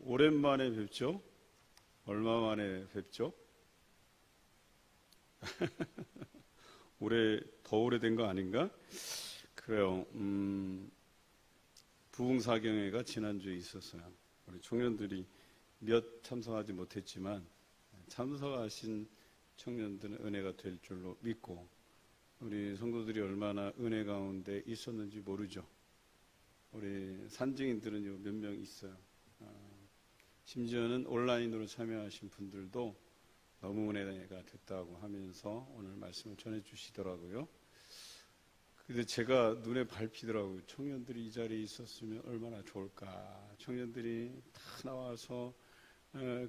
오랜만에 뵙죠? 얼마 만에 뵙죠? 더 오래된 거 아닌가? 그래요. 부흥사경회가 지난주에 있었어요. 우리 청년들이 몇 참석하지 못했지만 참석하신 청년들은 은혜가 될 줄로 믿고, 우리 성도들이 얼마나 은혜 가운데 있었는지 모르죠. 우리 산증인들은 몇 명 있어요. 심지어는 온라인으로 참여하신 분들도 너무 은혜가 됐다고 하면서 오늘 말씀을 전해주시더라고요. 근데 제가 눈에 밟히더라고요. 청년들이 이 자리에 있었으면 얼마나 좋을까. 청년들이 다 나와서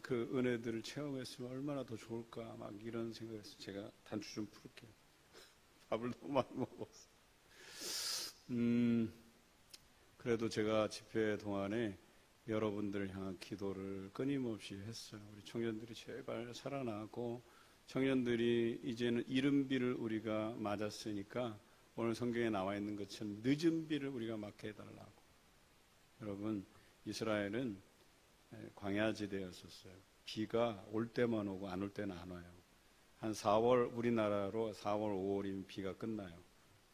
그 은혜들을 체험했으면 얼마나 더 좋을까. 막 이런 생각에서 제가 단추 좀 풀을게요. 밥을 너무 많이 먹었어요. 그래도 제가 집회 동안에 여러분들을 향한 기도를 끊임없이 했어요. 우리 청년들이 제발 살아나고, 청년들이 이제는 이른 비를 우리가 맞았으니까 오늘 성경에 나와 있는 것처럼 늦은 비를 우리가 맞게 해달라고. 여러분, 이스라엘은 광야지대였었어요. 비가 올 때만 오고 안 올 때는 안 와요. 한 4월, 우리나라로 4월, 5월이면 비가 끝나요.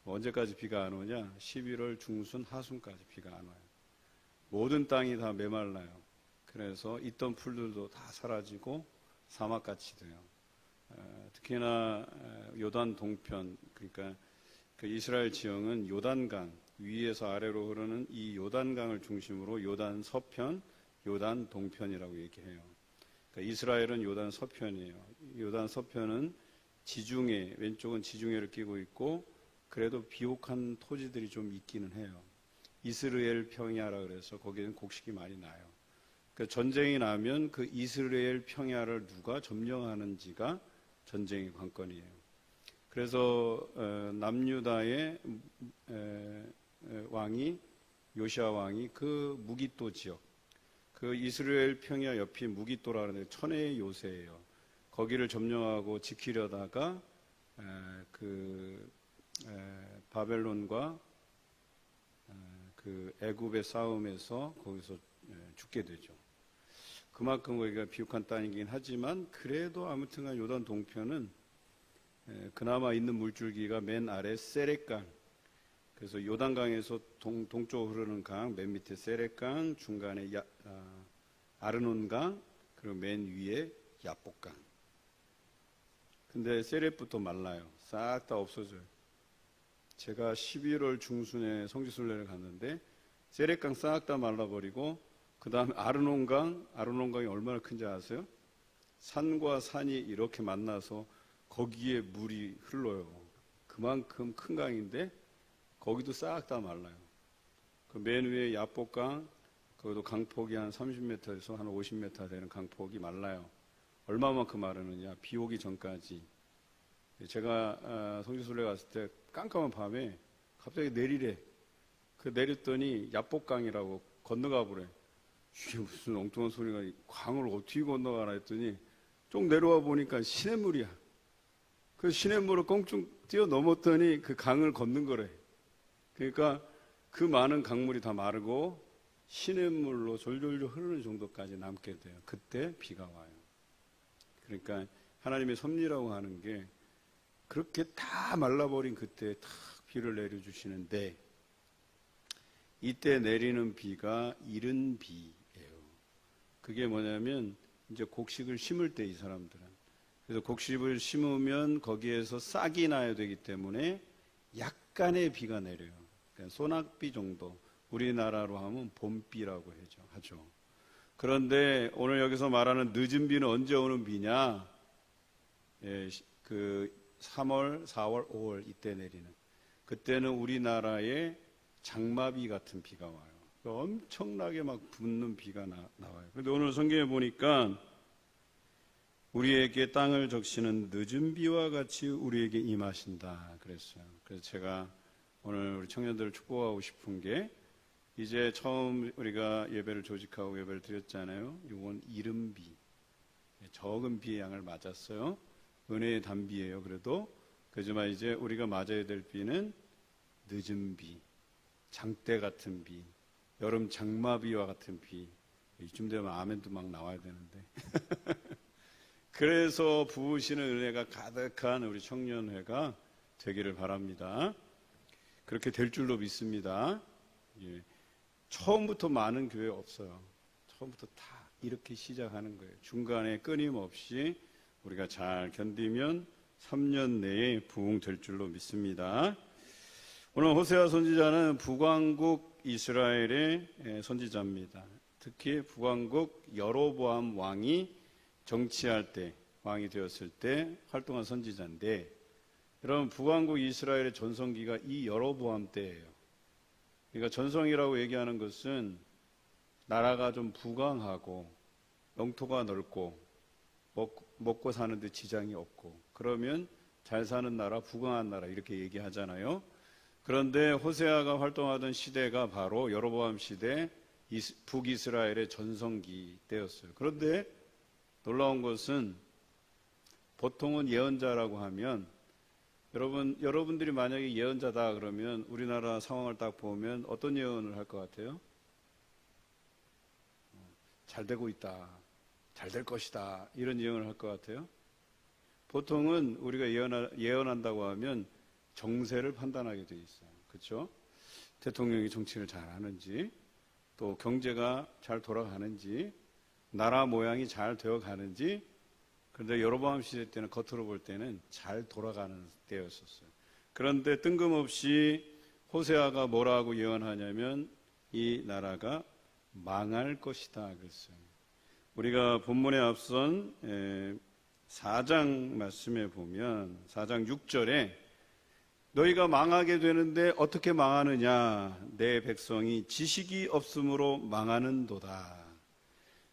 언제까지 비가 안 오냐? 11월 중순, 하순까지 비가 안 와요. 모든 땅이 다 메말라요. 그래서 있던 풀들도 다 사라지고 사막같이 돼요. 특히나 요단 동편, 그러니까 그 이스라엘 지형은 요단강, 위에서 아래로 흐르는 이 요단강을 중심으로 요단 서편, 요단 동편이라고 얘기해요. 그러니까 이스라엘은 요단 서편이에요. 요단 서편은 지중해, 왼쪽은 지중해를 끼고 있고, 그래도 비옥한 토지들이 좀 있기는 해요. 이스라엘 평야라 그래서 거기는 곡식이 많이 나요. 그러니까 전쟁이 나면 그 이스라엘 평야를 누가 점령하는지가 전쟁의 관건이에요. 그래서 남유다의 왕이, 요시아 왕이 그 무기또 지역, 그 이스라엘 평야 옆이 무기또라 그러는데 천혜의 요새예요. 거기를 점령하고 지키려다가 바벨론과 그 애굽의 싸움에서 거기서 죽게 되죠. 그만큼 거기가 비옥한 땅이긴 하지만, 그래도 아무튼간 요단 동편은 그나마 있는 물줄기가 맨 아래 세렛강, 그래서 요단강에서 동쪽으로 흐르는 강, 맨 밑에 세렛강, 중간에 아르논강, 그리고 맨 위에 야복강. 근데 세렛부터 말라요. 싹 다 없어져요. 제가 11월 중순에 성지순례를 갔는데 세렛강 싹 다 말라버리고, 그 다음에 아르논강이 얼마나 큰지 아세요? 산과 산이 이렇게 만나서 거기에 물이 흘러요. 그만큼 큰 강인데 거기도 싹 다 말라요. 그 맨 위에 야복강, 거기도 강폭이 한 30m에서 한 50m 되는 강폭이 말라요. 얼마만큼 마르느냐? 비 오기 전까지. 제가 성지순례 갔을 때 깜깜한 밤에 갑자기 내리래. 그 내렸더니 야복강이라고 건너가 보래. 이게 무슨 엉뚱한 소리가, 강을 어떻게 건너가나 했더니 쭉 내려와 보니까 시냇물이야. 그 시냇물을 꽁충 뛰어넘었더니 그 강을 걷는 거래. 그러니까 그 많은 강물이 다 마르고 시냇물로 졸졸졸 흐르는 정도까지 남게 돼요. 그때 비가 와요. 그러니까 하나님의 섭리라고 하는 게 그렇게 다 말라버린 그때 탁 비를 내려주시는데, 이때 내리는 비가 이른 비예요. 그게 뭐냐면 이제 곡식을 심을 때, 이 사람들은. 그래서 곡식을 심으면 거기에서 싹이 나야 되기 때문에 약간의 비가 내려요. 그러니까 소낙비 정도, 우리나라로 하면 봄비라고 하죠. 그런데 오늘 여기서 말하는 늦은 비는 언제 오는 비냐? 그 3월, 4월, 5월 이때 내리는, 그때는 우리나라에 장마비 같은 비가 와요. 엄청나게 막 붓는 비가 나와요. 그런데 오늘 성경에 보니까 우리에게 땅을 적시는 늦은 비와 같이 우리에게 임하신다 그랬어요. 그래서 제가 오늘 우리 청년들을 축복하고 싶은 게, 이제 처음 우리가 예배를 조직하고 예배를 드렸잖아요. 이건 이른 비, 적은 비의 양을 맞았어요. 은혜의 단비예요. 그렇지만 이제 우리가 맞아야 될 비는 늦은 비, 장대 같은 비, 여름 장마비와 같은 비, 이쯤 되면 아멘도 막 나와야 되는데. 그래서 부으시는 은혜가 가득한 우리 청년회가 되기를 바랍니다. 그렇게 될 줄로 믿습니다. 예. 처음부터 많은 교회 없어요. 처음부터 다 이렇게 시작하는 거예요. 중간에 끊임없이 우리가 잘 견디면 3년 내에 부흥될 줄로 믿습니다. 오늘 호세아 선지자는 북왕국 이스라엘의 선지자입니다. 특히 북왕국 여로보암 왕이 정치할 때, 왕이 되었을 때 활동한 선지자인데, 여러분 북왕국 이스라엘의 전성기가 이 여로보암 때예요. 그러니까 전성이라고 얘기하는 것은 나라가 좀 부강하고 영토가 넓고 먹고 사는데 지장이 없고, 그러면 잘 사는 나라, 부강한 나라 이렇게 얘기하잖아요. 그런데 호세아가 활동하던 시대가 바로 여로보암 시대, 북이스라엘의 전성기 때였어요. 그런데 놀라운 것은 보통은 예언자라고 하면, 여러분들이 만약에 예언자다 그러면 우리나라 상황을 딱 보면 어떤 예언을 할 것 같아요? 잘 되고 있다, 잘 될 것이다, 이런 예언을 할 것 같아요. 보통은 우리가 예언한다고 하면 정세를 판단하게 돼 있어요. 그렇죠? 대통령이 정치를 잘 하는지, 또 경제가 잘 돌아가는지, 나라 모양이 잘 되어 가는지. 그런데 여로보암 시대 때는 겉으로 볼 때는 잘 돌아가는 때였었어요. 그런데 뜬금없이 호세아가 뭐라고 예언하냐면 이 나라가 망할 것이다 그랬어요. 우리가 본문에 앞선 4장 말씀에 보면 4장 6절에 너희가 망하게 되는데 어떻게 망하느냐, 내 백성이 지식이 없으므로 망하는도다.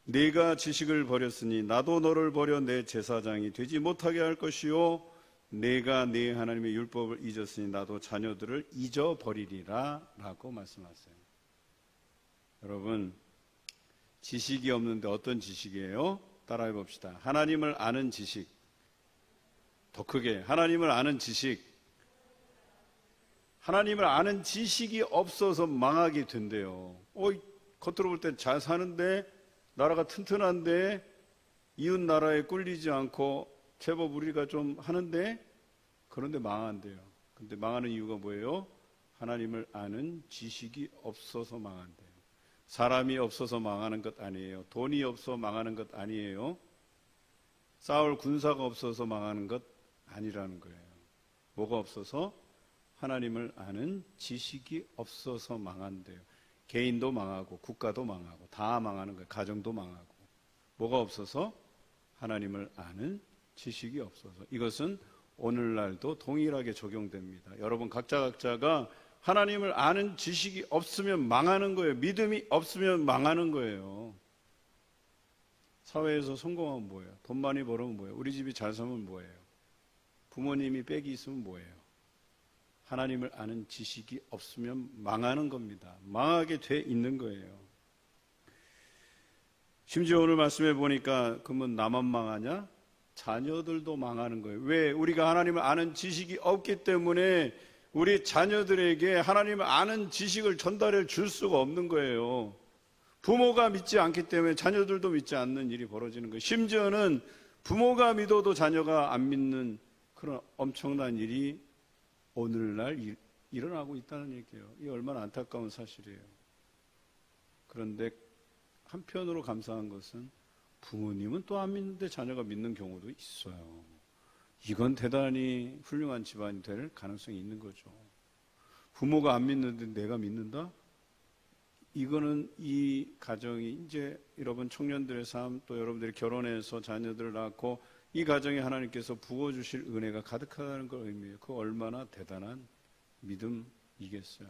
네가 지식을 버렸으니 나도 너를 버려 내 제사장이 되지 못하게 할 것이요, 네가 네 하나님의 율법을 잊었으니 나도 자녀들을 잊어버리리라 라고 말씀하세요. 여러분, 지식이 없는데 어떤 지식이에요? 따라해 봅시다. 하나님을 아는 지식. 더 크게, 하나님을 아는 지식. 하나님을 아는 지식이 없어서 망하게 된대요. 겉으로 볼 땐 잘 사는데, 나라가 튼튼한데, 이웃 나라에 꿀리지 않고 제법 우리가 좀 하는데, 그런데 망한대요. 근데 망하는 이유가 뭐예요? 하나님을 아는 지식이 없어서 망한대요. 사람이 없어서 망하는 것 아니에요. 돈이 없어 망하는 것 아니에요. 싸울 군사가 없어서 망하는 것 아니라는 거예요. 뭐가 없어서? 하나님을 아는 지식이 없어서 망한대요. 개인도 망하고 국가도 망하고 다 망하는 거예요. 가정도 망하고. 뭐가 없어서? 하나님을 아는 지식이 없어서. 이것은 오늘날도 동일하게 적용됩니다. 여러분 각자가 하나님을 아는 지식이 없으면 망하는 거예요. 믿음이 없으면 망하는 거예요. 사회에서 성공하면 뭐예요? 돈 많이 벌으면 뭐예요? 우리 집이 잘 살면 뭐예요? 부모님이 빽이 있으면 뭐예요? 하나님을 아는 지식이 없으면 망하는 겁니다. 망하게 돼 있는 거예요. 심지어 오늘 말씀해 보니까 그러면 나만 망하냐? 자녀들도 망하는 거예요. 왜? 우리가 하나님을 아는 지식이 없기 때문에 우리 자녀들에게 하나님을 아는 지식을 전달해 줄 수가 없는 거예요. 부모가 믿지 않기 때문에 자녀들도 믿지 않는 일이 벌어지는 거예요. 심지어는 부모가 믿어도 자녀가 안 믿는 그런 엄청난 일이 오늘날 일어나고 있다는 얘기예요. 이게 얼마나 안타까운 사실이에요. 그런데 한편으로 감사한 것은 부모님은 또 안 믿는데 자녀가 믿는 경우도 있어요. 이건 대단히 훌륭한 집안이 될 가능성이 있는 거죠. 부모가 안 믿는데 내가 믿는다? 이거는 이 가정이 이제 여러분 청년들의 삶, 또 여러분들이 결혼해서 자녀들을 낳고 이 가정에 하나님께서 부어주실 은혜가 가득하다는 걸 의미해요. 그 얼마나 대단한 믿음이겠어요.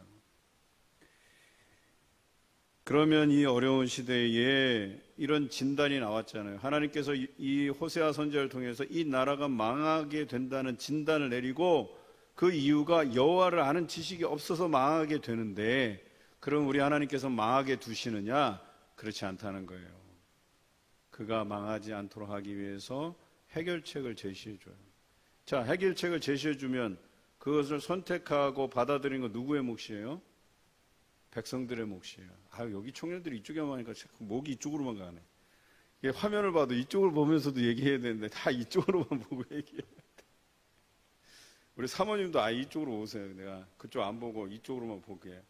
그러면 이 어려운 시대에 이런 진단이 나왔잖아요. 하나님께서 이 호세아 선지자를 통해서 이 나라가 망하게 된다는 진단을 내리고 그 이유가 여호와를 아는 지식이 없어서 망하게 되는데, 그럼 우리 하나님께서 망하게 두시느냐? 그렇지 않다는 거예요. 그가 망하지 않도록 하기 위해서 해결책을 제시해줘요. 자, 해결책을 제시해주면 그것을 선택하고 받아들이는 건 누구의 몫이에요? 백성들의 몫이에요. 여기 청년들이 이쪽에만 하니까 자꾸 목이 이쪽으로만 가네. 이게 화면을 봐도 이쪽을 보면서도 얘기해야 되는데 다 이쪽으로만 보고 얘기해야 돼. 우리 사모님도 이쪽으로 오세요. 내가 그쪽 안 보고 이쪽으로만 볼게요.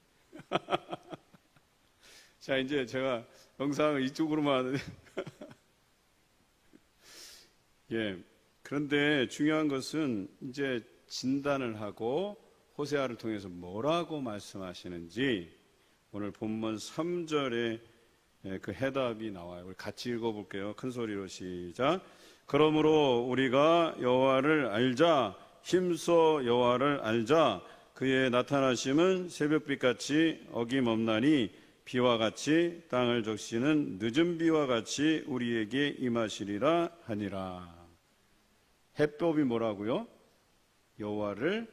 자, 이제 제가 영상을 이쪽으로만 하는데 예. 그런데 중요한 것은 이제 진단을 하고 호세아를 통해서 뭐라고 말씀하시는지 오늘 본문 3절에 그 해답이 나와요. 우리 같이 읽어볼게요. 큰 소리로 시작. 그러므로 우리가 여호와를 알자. 힘써 여호와를 알자. 그의 나타나심은 새벽빛같이 어김없나니 비와 같이 땅을 적시는 늦은 비와 같이 우리에게 임하시리라 하니라. 해법이 뭐라고요? 여호와를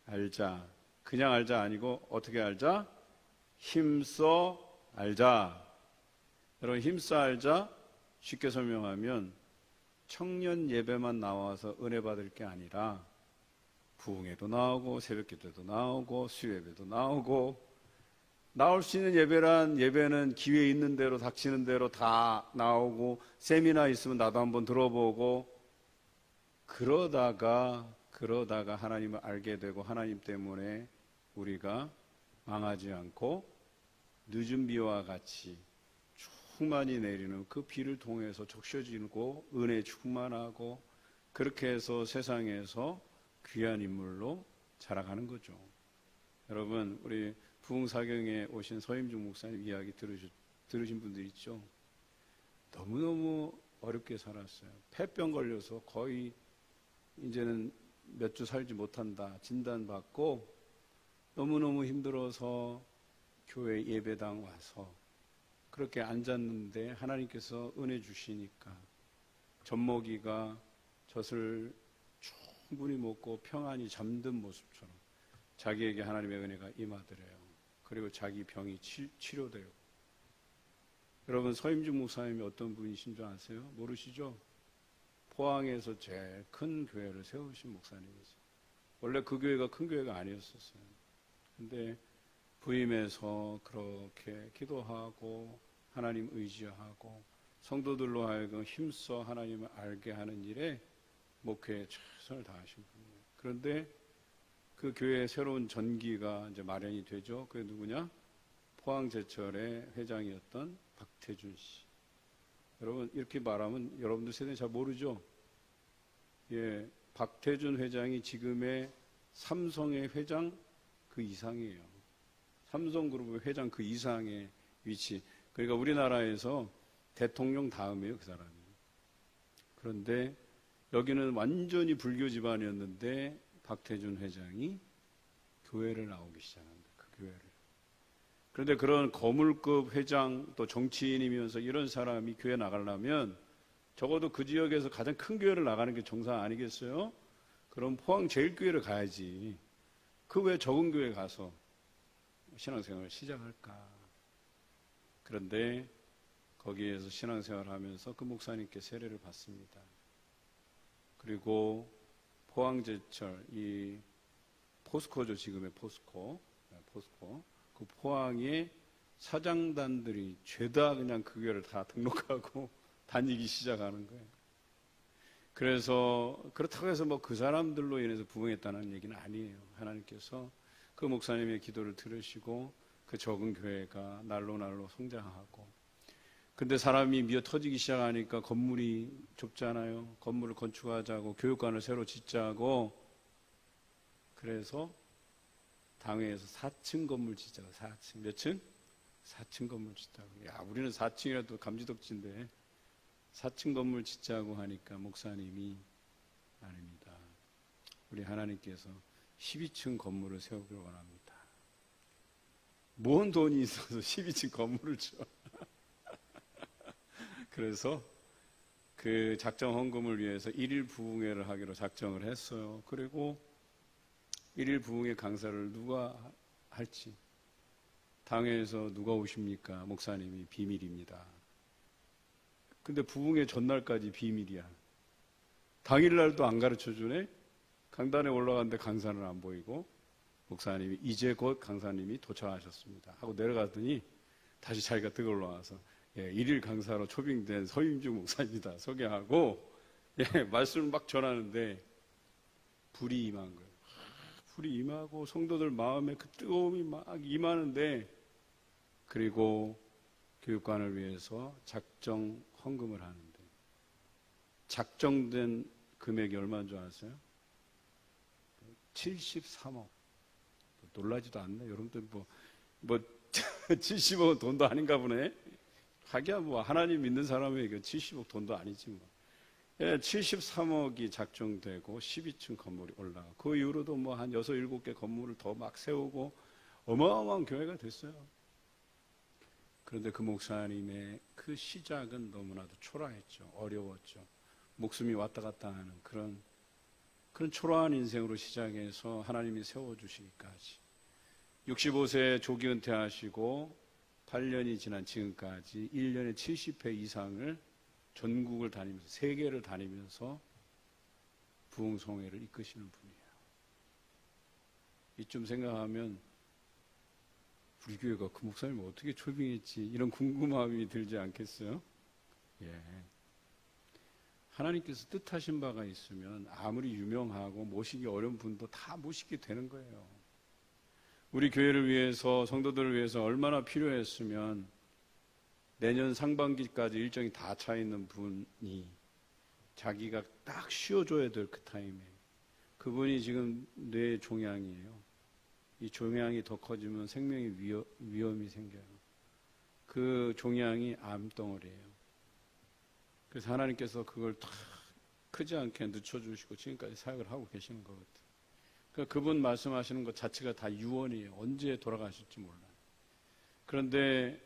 알자. 그냥 알자 아니고 어떻게 알자? 힘써 알자. 여러분, 힘써 알자 쉽게 설명하면 청년 예배만 나와서 은혜 받을 게 아니라 부흥회도 나오고 새벽기도도 나오고 수요예배도 나오고, 나올 수 있는 예배는 기회 있는 대로 닥치는 대로 다 나오고, 세미나 있으면 나도 한번 들어보고, 그러다가 하나님을 알게 되고 하나님 때문에 우리가 망하지 않고 늦은 비와 같이 충만히 내리는 그 비를 통해서 적셔지고 은혜 충만하고, 그렇게 해서 세상에서 귀한 인물로 자라가는 거죠. 여러분, 우리 부흥사경에 오신 서임중 목사님 이야기 들으신 분들 있죠? 너무너무 어렵게 살았어요. 폐병 걸려서 거의 이제는 몇 주 살지 못한다 진단받고 너무너무 힘들어서 교회 예배당 와서 그렇게 앉았는데 하나님께서 은혜 주시니까 젖먹이가 젖을 충분히 먹고 평안히 잠든 모습처럼 자기에게 하나님의 은혜가 임하더래요. 그리고 자기 병이 치료되고. 여러분, 서임중 목사님이 어떤 분이신 줄 아세요? 모르시죠? 포항에서 제일 큰 교회를 세우신 목사님이세요. 원래 그 교회가 큰 교회가 아니었었어요. 근데 부임해서 그렇게 기도하고 하나님 의지하고 성도들로 하여금 힘써 하나님을 알게 하는 일에 목회에 최선을 다하신 분이에요. 그런데 그 교회에 새로운 전기가 이제 마련이 되죠. 그게 누구냐? 포항제철의 회장이었던 박태준 씨. 여러분, 이렇게 말하면 여러분들 세대는 잘 모르죠? 예, 박태준 회장이 지금의 삼성의 회장 그 이상이에요. 삼성그룹의 회장 그 이상의 위치. 그러니까 우리나라에서 대통령 다음이에요, 그 사람이. 그런데 여기는 완전히 불교 집안이었는데 박태준 회장이 교회를 나오기 시작합니다. 그 교회를. 그런데 그런 거물급 회장 또 정치인이면서 이런 사람이 교회 나가려면 적어도 그 지역에서 가장 큰 교회를 나가는 게 정상 아니겠어요? 그럼 포항 제일교회를 가야지. 그 왜 적은 교회 가서 신앙생활을 시작할까? 그런데 거기에서 신앙생활을 하면서 그 목사님께 세례를 받습니다. 그리고 포항제철, 이 포스코죠, 지금의 포스코. 그 포항의 사장단들이 죄다 그냥 그 교회를 다 등록하고 다니기 시작하는 거예요. 그래서 그렇다고 해서 뭐 그 사람들로 인해서 부흥했다는 얘기는 아니에요. 하나님께서 그 목사님의 기도를 들으시고 그 적은 교회가 날로 성장하고. 근데 사람이 미어 터지기 시작하니까 건물이 좁잖아요. 건물을 건축하자고 교육관을 새로 짓자고. 그래서 당회에서 4층 건물 짓자고. 4층 몇 층? 4층 건물 짓자고. 야, 우리는 4층이라도 감지덕지인데 4층 건물 짓자고 하니까 목사님이 아닙니다. 우리 하나님께서 12층 건물을 세우기를 원합니다. 뭔 돈이 있어서 12층 건물을 줘. 그래서 그 작정 헌금을 위해서 1일 부흥회를 하기로 작정을 했어요. 그리고 1일 부흥회 강사를 누가 할지 당회에서 누가 오십니까? 목사님이 비밀입니다. 근데 부흥회 전날까지 비밀이야. 당일날도 안 가르쳐주네? 강단에 올라갔는데 강사는 안 보이고 목사님이 이제 곧 강사님이 도착하셨습니다 하고 내려가더니 다시 자기가 들어 올라와서 일일 강사로 초빙된 서임중 목사입니다 소개하고 말씀을 막 전하는데 불이 임한 거예요. 불이 임하고 성도들 마음에 그 뜨거움이 막 임하는데, 그리고 교육관을 위해서 작정 헌금을 하는데 작정된 금액이 얼마인 줄 아세요? 73억. 놀라지도 않네. 여러분들 뭐 70억은 돈도 아닌가 보네. 하기야 뭐 하나님 믿는 사람에게 70억 돈도 아니지 뭐. 73억이 작정되고 12층 건물이 올라가. 그 이후로도 뭐 한 6, 7개 건물을 더 막 세우고 어마어마한 교회가 됐어요. 그런데 그 목사님의 그 시작은 너무나도 초라했죠. 어려웠죠. 목숨이 왔다 갔다 하는 그런 초라한 인생으로 시작해서 하나님이 세워주시기까지 65세 조기 은퇴하시고 8년이 지난 지금까지 1년에 70회 이상을 전국을 다니면서 세계를 다니면서 부흥성회를 이끄시는 분이에요. 이쯤 생각하면 우리 교회가 그 목사님을 어떻게 초빙했지 이런 궁금함이 들지 않겠어요? 하나님께서 뜻하신 바가 있으면 아무리 유명하고 모시기 어려운 분도 다 모시게 되는 거예요. 우리 교회를 위해서, 성도들을 위해서 얼마나 필요했으면 내년 상반기까지 일정이 다 차 있는 분이 자기가 딱 쉬어줘야 될 그 타임에 그분이 지금 뇌 종양이에요. 이 종양이 더 커지면 생명의 위험이 생겨요. 그 종양이 암덩어리예요. 그래서 하나님께서 그걸 다 크지 않게 늦춰주시고 지금까지 사역을 하고 계시는 것 같아요. 그러니까 그분 말씀하시는 것 자체가 다 유언이에요. 언제 돌아가실지 몰라요. 그런데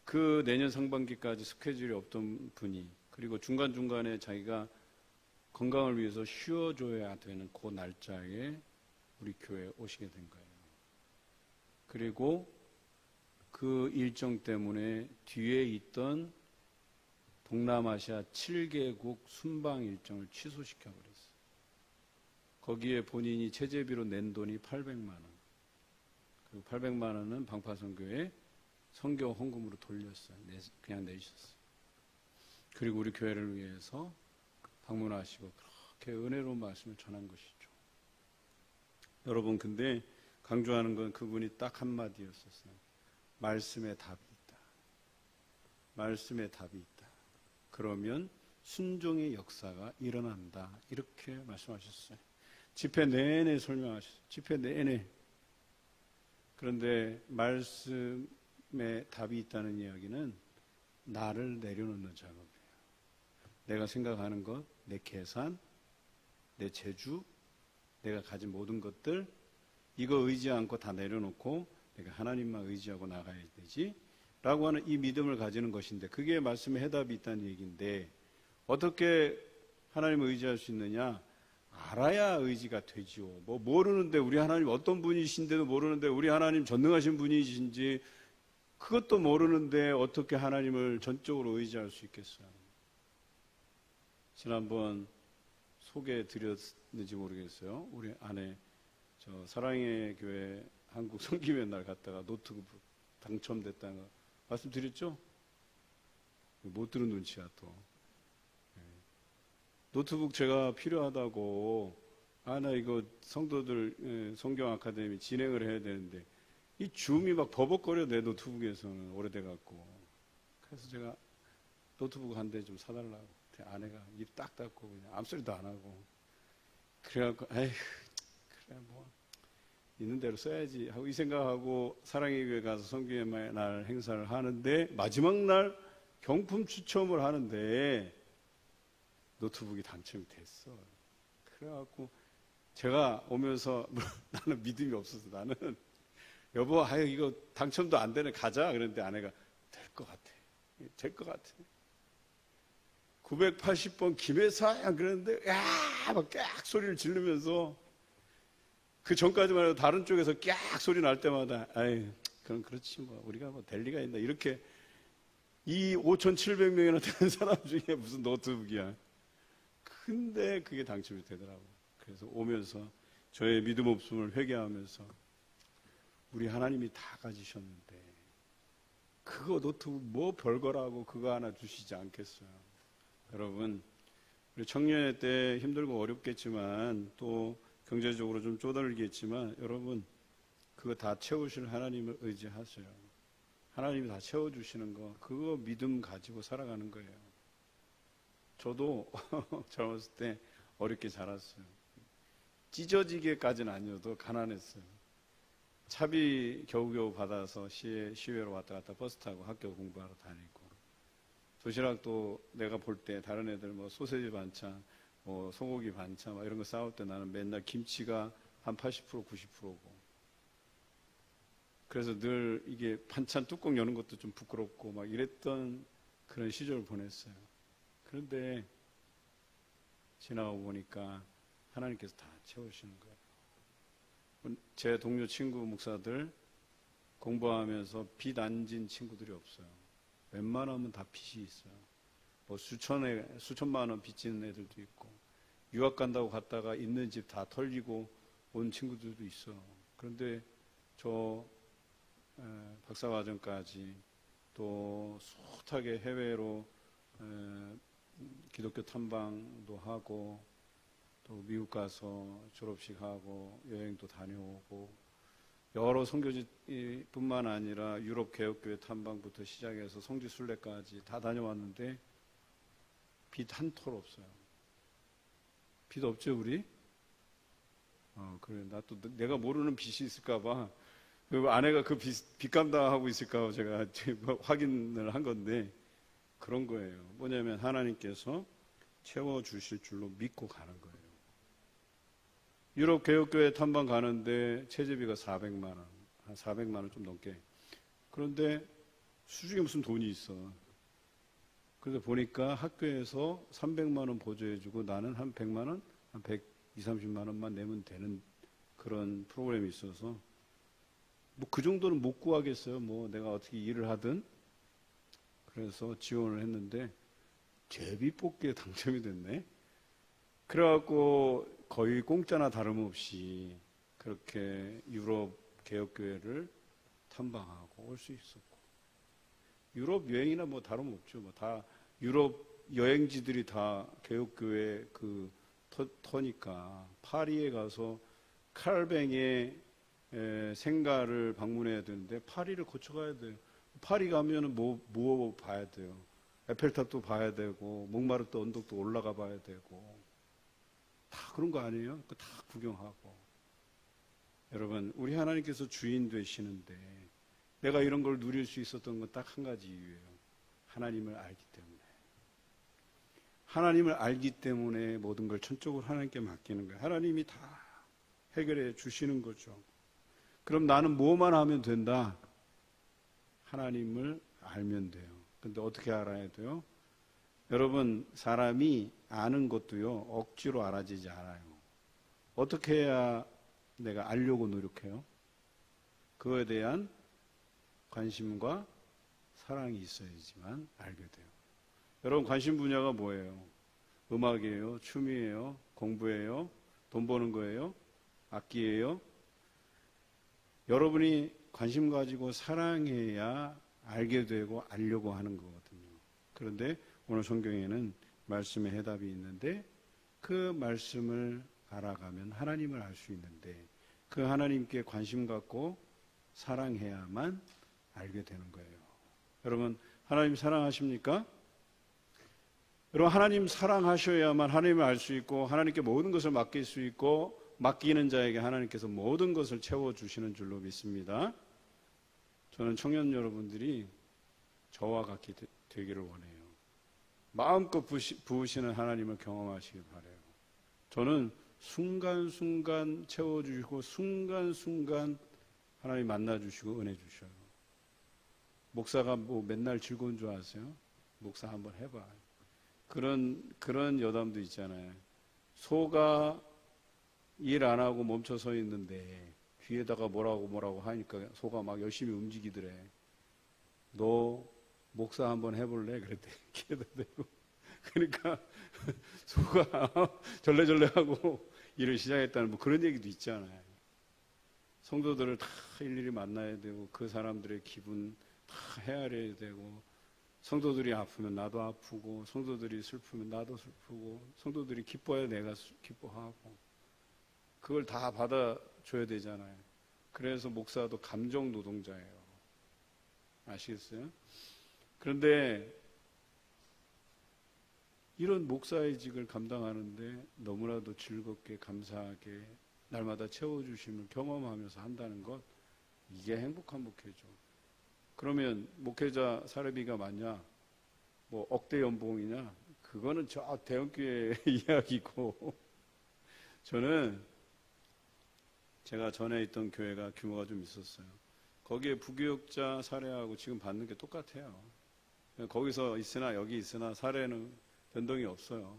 그 내년 상반기까지 스케줄이 없던 분이, 그리고 중간중간에 자기가 건강을 위해서 쉬어줘야 되는 그 날짜에 우리 교회에 오시게 된 거예요. 그리고 그 일정 때문에 뒤에 있던 동남아시아 7개국 순방 일정을 취소시켜 버렸어요. 거기에 본인이 체재비로 낸 돈이 800만 원. 그 800만 원은 방파선교회 선교 헌금으로 돌렸어요. 그냥 내주셨어요. 그리고 우리 교회를 위해서 방문하시고 그렇게 은혜로운 말씀을 전한 것이죠. 여러분, 근데 강조하는 건 그분이 딱 한마디였었어요. 말씀에 답이 있다. 말씀에 답이 있다. 그러면 순종의 역사가 일어난다. 이렇게 말씀하셨어요. 집회 내내 설명하셨어요. 집회 내내. 그런데 말씀에 답이 있다는 이야기는 나를 내려놓는 작업이에요. 내가 생각하는 것, 내 계산, 내 재주, 내가 가진 모든 것들, 이거 의지 않고 다 내려놓고 내가 하나님만 의지하고 나가야 되지 라고 하는 이 믿음을 가지는 것인데, 그게 말씀에 해답이 있다는 얘기인데, 어떻게 하나님을 의지할 수 있느냐? 알아야 의지가 되지요. 뭐 모르는데, 우리 하나님 어떤 분이신데도 모르는데 우리 하나님 전능하신 분이신지 그것도 모르는데 어떻게 하나님을 전적으로 의지할 수 있겠어요? 지난번 소개해 드렸는지 모르겠어요. 우리 아내 사랑의 교회 한국 성기면 날 갔다가 노트북 당첨됐다는 거 말씀드렸죠? 못 들은 눈치야 또. 노트북 제가 필요하다고, 나 이거 성도들 성경 아카데미 진행을 해야 되는데 이 줌이 막 버벅거려. 내 노트북에서는 오래돼갖고. 그래서 제가 노트북 한 대 좀 사달라고. 아내가 입 딱 닫고 그냥 아무 소리도 안 하고. 그래갖고 에휴 그래 뭐 있는 대로 써야지 하고 이 생각하고 사랑의 교회 가서 성경의 날 행사를 하는데, 마지막 날 경품 추첨을 하는데 노트북이 당첨이 됐어. 그래갖고 제가 오면서 나는 믿음이 없어서 나는 여보 이거 당첨도 안 되네 가자. 그런데 아내가 될 것 같아. 될 것 같아. 980번 김혜사야 그러는데 막 깍 소리를 지르면서, 그 전까지만 해도 다른 쪽에서 깍 소리 날 때마다 그럼 그렇지 뭐 우리가 뭐 될 리가 있나, 이렇게. 이 5,700명이나 되는 사람 중에 무슨 노트북이야. 근데 그게 당첨이 되더라고. 그래서 오면서 저의 믿음 없음을 회개하면서 우리 하나님이 다 가지셨는데 그거 노트북 뭐 별거라고 그거 하나 주시지 않겠어요? 여러분, 우리 청년회 때 힘들고 어렵겠지만 또 경제적으로 좀 쪼들겠지만 여러분 그거 다 채우실 하나님을 의지하세요. 하나님이 다 채워주시는 거 그거 믿음 가지고 살아가는 거예요. 저도 젊었을 때 어렵게 자랐어요. 찢어지게까지는 아니어도 가난했어요. 차비 겨우겨우 받아서 시외로 왔다 갔다 버스 타고 학교 공부하러 다니고, 도시락도 내가 볼 때 다른 애들 뭐 소세지 반찬, 뭐 소고기 반찬 막 이런 거 싸울 때 나는 맨날 김치가 한 80% 90%고, 그래서 늘 이게 반찬 뚜껑 여는 것도 좀 부끄럽고 막 이랬던 그런 시절을 보냈어요. 그런데 지나고 보니까 하나님께서 다 채우시는 거예요. 제 동료 친구 목사들 공부하면서 빚 안 진 친구들이 없어요. 웬만하면 다 빚이 있어요. 뭐 수천만 원 빚 지는 애들도 있고, 유학 간다고 갔다가 있는 집 다 털리고 온 친구들도 있어요. 그런데 저 박사과정까지 또 숱하게 해외로 기독교 탐방도 하고 또 미국 가서 졸업식 하고 여행도 다녀오고 여러 선교지뿐만 아니라 유럽 개혁교회 탐방부터 시작해서 성지순례까지 다 다녀왔는데 빚 한 톨 없어요. 빚 없죠 우리? 그래, 나 또 내가 모르는 빚이 있을까봐 그 아내가 그 빚 감당하고 있을까 제가 확인을 한 건데 그런 거예요. 뭐냐면 하나님께서 채워주실 줄로 믿고 가는 거예요. 유럽 개혁교회 탐방 가는데 체제비가 400만 원, 한 400만 원 좀 넘게. 그런데 수중에 무슨 돈이 있어. 그래서 보니까 학교에서 300만 원 보조해주고 나는 한 100만 원, 한 120, 30만 원만 내면 되는 그런 프로그램이 있어서 뭐 그 정도는 못 구하겠어요. 뭐 내가 어떻게 일을 하든. 그래서 지원을 했는데 제비뽑기에 당첨이 됐네. 그래갖고 거의 공짜나 다름없이 그렇게 유럽 개혁교회를 탐방하고 올 수 있었고, 유럽 여행이나 뭐 다름없죠. 뭐 다 유럽 여행지들이 다 개혁교회 그 터니까 파리에 가서 칼뱅의 생가를 방문해야 되는데 파리를 거쳐가야 돼요. 파리 가면은 뭐 봐야 돼요. 에펠탑도 봐야 되고 몽마르트 언덕도 올라가 봐야 되고 다 그런 거 아니에요? 다 구경하고. 여러분, 우리 하나님께서 주인 되시는데 내가 이런 걸 누릴 수 있었던 건 딱 한 가지 이유예요. 하나님을 알기 때문에. 하나님을 알기 때문에 모든 걸 전적으로 하나님께 맡기는 거예요. 하나님이 다 해결해 주시는 거죠. 그럼 나는 뭐만 하면 된다? 하나님을 알면 돼요. 근데 어떻게 알아야 돼요? 여러분, 사람이 아는 것도요, 억지로 알아지지 않아요. 어떻게 해야 내가 알려고 노력해요? 그거에 대한 관심과 사랑이 있어야지만 알게 돼요. 여러분, 관심 분야가 뭐예요? 음악이에요? 춤이에요? 공부예요? 돈 버는 거예요? 악기예요? 여러분이 관심 가지고 사랑해야 알게 되고 알려고 하는 거거든요. 그런데 오늘 성경에는 말씀의 해답이 있는데 그 말씀을 알아가면 하나님을 알 수 있는데 그 하나님께 관심 갖고 사랑해야만 알게 되는 거예요. 여러분, 하나님 사랑하십니까? 여러분, 하나님 사랑하셔야만 하나님을 알 수 있고 하나님께 모든 것을 맡길 수 있고 맡기는 자에게 하나님께서 모든 것을 채워주시는 줄로 믿습니다. 저는 청년 여러분들이 저와 같이 되기를 원해요. 마음껏 부으시는 하나님을 경험하시길 바라요. 저는 순간순간 채워주시고 순간순간 하나님 만나주시고 은혜 주셔요. 목사가 뭐 맨날 즐거운 줄 아세요? 목사 한번 해봐. 그런 여담도 있잖아요. 소가 일 안 하고 멈춰 서 있는데 뒤에다가 뭐라고 하니까 소가 막 열심히 움직이더래. 너 목사 한번 해볼래? 그랬대. 귀에다 대고. 그러니까 소가 절레절레하고 일을 시작했다는 뭐 그런 얘기도 있잖아요. 성도들을 다 일일이 만나야 되고 그 사람들의 기분 다 헤아려야 되고 성도들이 아프면 나도 아프고 성도들이 슬프면 나도 슬프고 성도들이 기뻐야 내가 기뻐하고 그걸 다 받아줘야 되잖아요. 그래서 목사도 감정 노동자예요. 아시겠어요? 그런데 이런 목사의 직을 감당하는데 너무나도 즐겁게 감사하게 날마다 채워주심을 경험하면서 한다는 것, 이게 행복한 목회죠. 그러면 목회자 사례비가 많냐? 뭐 억대 연봉이냐? 그거는 저 대형교회 이야기고 저는 제가 전에 있던 교회가 규모가 좀 있었어요. 거기에 부교육자 사례하고 지금 받는 게 똑같아요. 거기서 있으나 여기 있으나 사례는 변동이 없어요.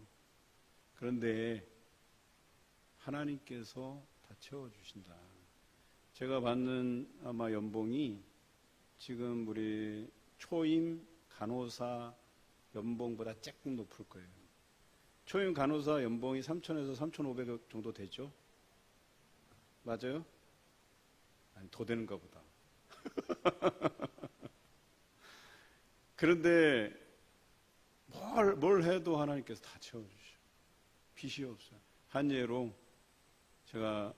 그런데 하나님께서 다 채워주신다. 제가 받는 아마 연봉이 지금 우리 초임 간호사 연봉보다 조금 높을 거예요. 초임 간호사 연봉이 3,000에서 3,500 정도 되죠? 맞아요? 아니, 더 되는가 보다. 그런데 뭘 해도 하나님께서 다 채워주셔. 빚이 없어요. 한 예로 제가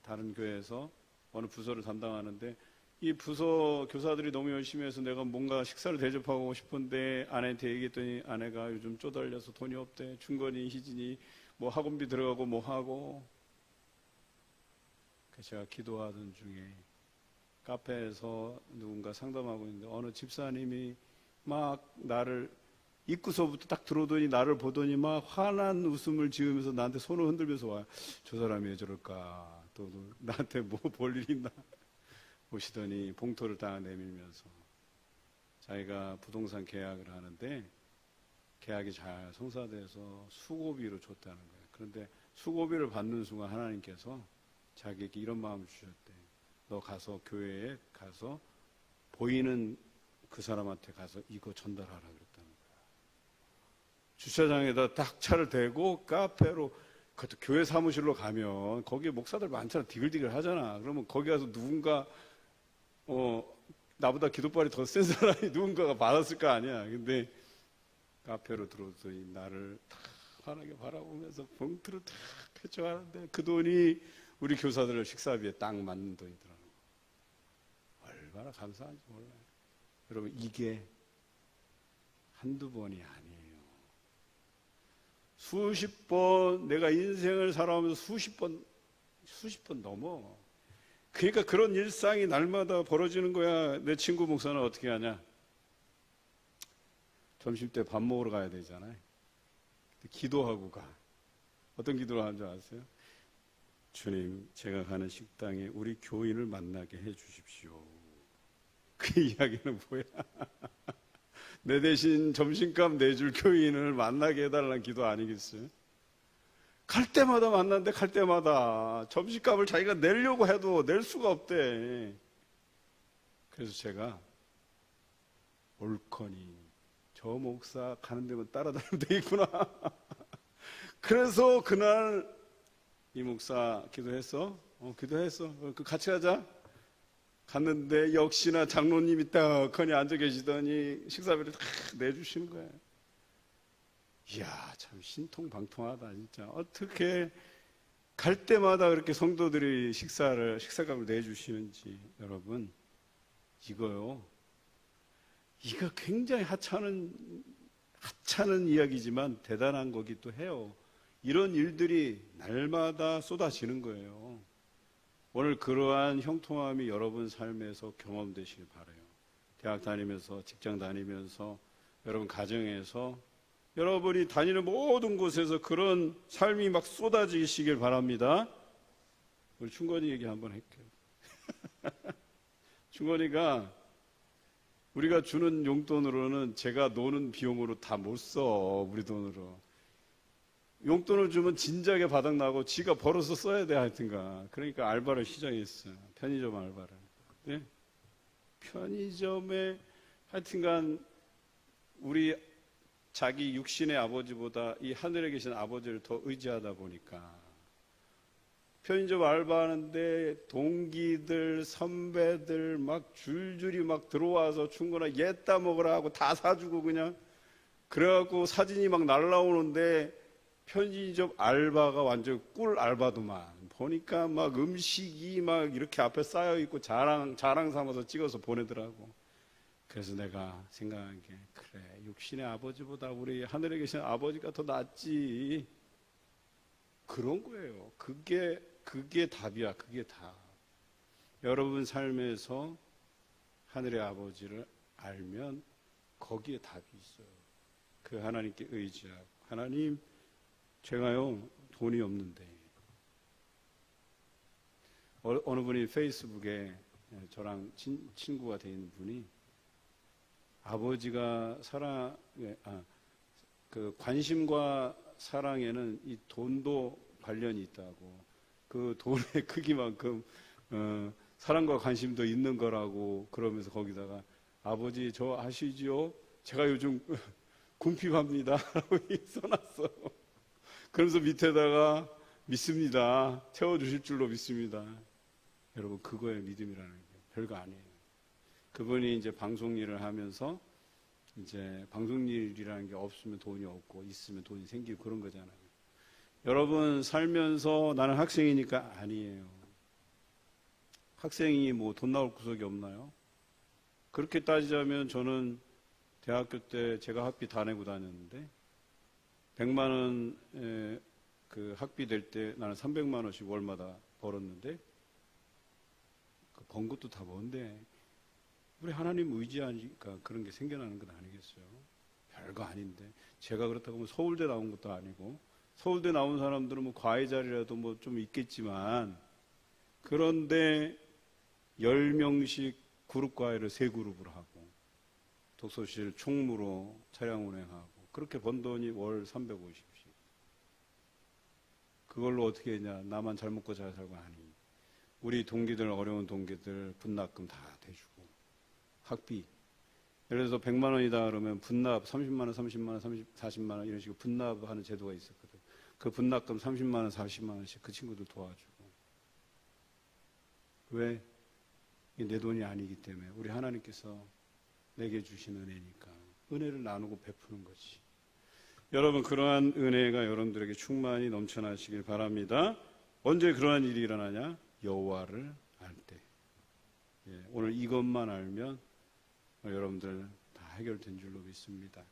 다른 교회에서 어느 부서를 담당하는데 이 부서 교사들이 너무 열심히 해서 내가 뭔가 식사를 대접하고 싶은데 아내한테 얘기했더니 아내가 요즘 쪼달려서 돈이 없대. 중건이 희진이 뭐 학원비 들어가고 뭐 하고. 그래서 제가 기도하던 중에 카페에서 누군가 상담하고 있는데 어느 집사님이 막 나를 입구서부터 딱 들어오더니 나를 보더니 막 환한 웃음을 지으면서 나한테 손을 흔들면서 와요. 저 사람이 왜 저럴까? 또 나한테 뭐 볼 일 있나? 보시더니 봉투를 딱 내밀면서 자기가 부동산 계약을 하는데 계약이 잘 성사돼서 수고비로 줬다는 거예요. 그런데 수고비를 받는 순간 하나님께서 자기에게 이런 마음을 주셨대. 너 가서 교회에 가서 보이는 그 사람한테 가서 이거 전달하라 그랬다는 거야. 주차장에다 딱 차를 대고 카페로, 그것도 교회 사무실로 가면 거기에 목사들 많잖아. 디글디글 하잖아. 그러면 거기 가서 누군가 나보다 기도발이 더 센 사람이 누군가가 받았을 거 아니야. 근데 카페로 들어오더니 나를 다 환하게 바라보면서 봉투를 탁 펼쳐가는데 그 돈이 우리 교사들 식사비에 딱 맞는 돈이더라고요. 얼마나 감사한지 몰라요. 여러분, 이게 한두 번이 아니에요. 수십 번, 내가 인생을 살아오면서 수십 번 넘어. 그러니까 그런 일상이 날마다 벌어지는 거야. 내 친구 목사는 어떻게 하냐? 점심때 밥 먹으러 가야 되잖아요. 기도하고 가. 어떤 기도를 하는 줄 아세요? 주님, 제가 가는 식당에 우리 교인을 만나게 해 주십시오. 그 이야기는 뭐야? 내 대신 점심값 내줄 교인을 만나게 해달라는 기도 아니겠어요? 갈 때마다 만났는데 갈 때마다 점심값을 자기가 내려고 해도 낼 수가 없대. 그래서 제가 옳거니 저 목사 가는 데만 따라다니면 되겠구나. 그래서 그날 이 목사 기도했어? 기도했어. 같이 가자. 갔는데 역시나 장로님이 딱하니 앉아 계시더니 식사비를 다 내주시는 거예요. 이야, 참 신통방통하다 진짜. 어떻게 갈 때마다 그렇게 성도들이 식사값을 내주시는지. 여러분, 이거요, 이거 굉장히 하찮은 이야기지만 대단한 거기도 해요. 이런 일들이 날마다 쏟아지는 거예요. 오늘 그러한 형통함이 여러분 삶에서 경험되시길 바라요. 대학 다니면서, 직장 다니면서, 여러분 가정에서, 여러분이 다니는 모든 곳에서 그런 삶이 막 쏟아지시길 바랍니다. 우리 충건이 얘기 한번 할게요. 충건이가 우리가 주는 용돈으로는 제가 노는 비용으로 다 못 써. 우리 돈으로. 용돈을 주면 진작에 바닥나고 지가 벌어서 써야 돼. 하여튼가. 그러니까 알바를 시작했어요. 편의점 알바를. 네? 편의점에 하여튼간 우리 자기 육신의 아버지보다 이 하늘에 계신 아버지를 더 의지하다 보니까 편의점 알바하는데 동기들, 선배들 막 줄줄이 막 들어와서 충분히 얘 따먹으라 하고 다 사주고 그냥 그래갖고 사진이 막 날라오는데 편의점 알바가 완전 꿀 알바도만 보니까 막 음식이 막 이렇게 앞에 쌓여 있고 자랑 삼아서 찍어서 보내더라고. 그래서 내가 생각한 게 그래 육신의 아버지보다 우리 하늘에 계신 아버지가 더 낫지. 그런 거예요. 그게 답이야. 그게 답. 여러분 삶에서 하늘의 아버지를 알면 거기에 답이 있어요. 그 하나님께 의지하고 하나님 제가요 돈이 없는데 어느 분이 페이스북에 저랑 친구가 돼 있는 분이 아버지가 그 관심과 사랑에는 이 돈도 관련이 있다고 그 돈의 크기만큼 사랑과 관심도 있는 거라고 그러면서 거기다가 아버지 저 아시지요? 제가 요즘 궁핍합니다 라고 써놨어. 그러면서 밑에다가 믿습니다. 채워주실 줄로 믿습니다. 여러분 그거의 믿음이라는 게 별거 아니에요. 그분이 이제 방송 일을 하면서 이제 방송 일이라는 게 없으면 돈이 없고 있으면 돈이 생기고 그런 거잖아요. 여러분 살면서 나는 학생이니까 아니에요. 학생이 뭐 돈 나올 구석이 없나요? 그렇게 따지자면 저는 대학교 때 제가 학비 다 내고 다녔는데 100만 원 그 학비 될 때 나는 300만 원씩 월마다 벌었는데 그 번 것도 다 뭔데 우리 하나님 의지하니까 그런 게 생겨나는 건 아니겠어요? 별거 아닌데 제가 그렇다고 하면 서울대 나온 것도 아니고 서울대 나온 사람들은 뭐 과외 자리라도 뭐 좀 있겠지만 그런데 10명씩 그룹 과외를 3그룹을 하고 독서실 총무로 차량 운행하고 그렇게 번 돈이 월 350씩 그걸로 어떻게 했냐 나만 잘 먹고 잘 살고 하니 우리 동기들 어려운 동기들 분납금 다 대주고 학비 예를 들어서 100만 원이다 그러면 분납 30만 원, 30만 원, 40만 원 이런 식으로 분납하는 제도가 있었거든. 그 분납금 30만 원, 40만 원씩 그 친구들 도와주고 왜? 이게 내 돈이 아니기 때문에 우리 하나님께서 내게 주신 은혜니까 은혜를 나누고 베푸는 거지. 여러분 그러한 은혜가 여러분들에게 충만히 넘쳐나시길 바랍니다. 언제 그러한 일이 일어나냐? 여호와를 알 때. 오늘 이것만 알면 여러분들 다 해결된 줄로 믿습니다.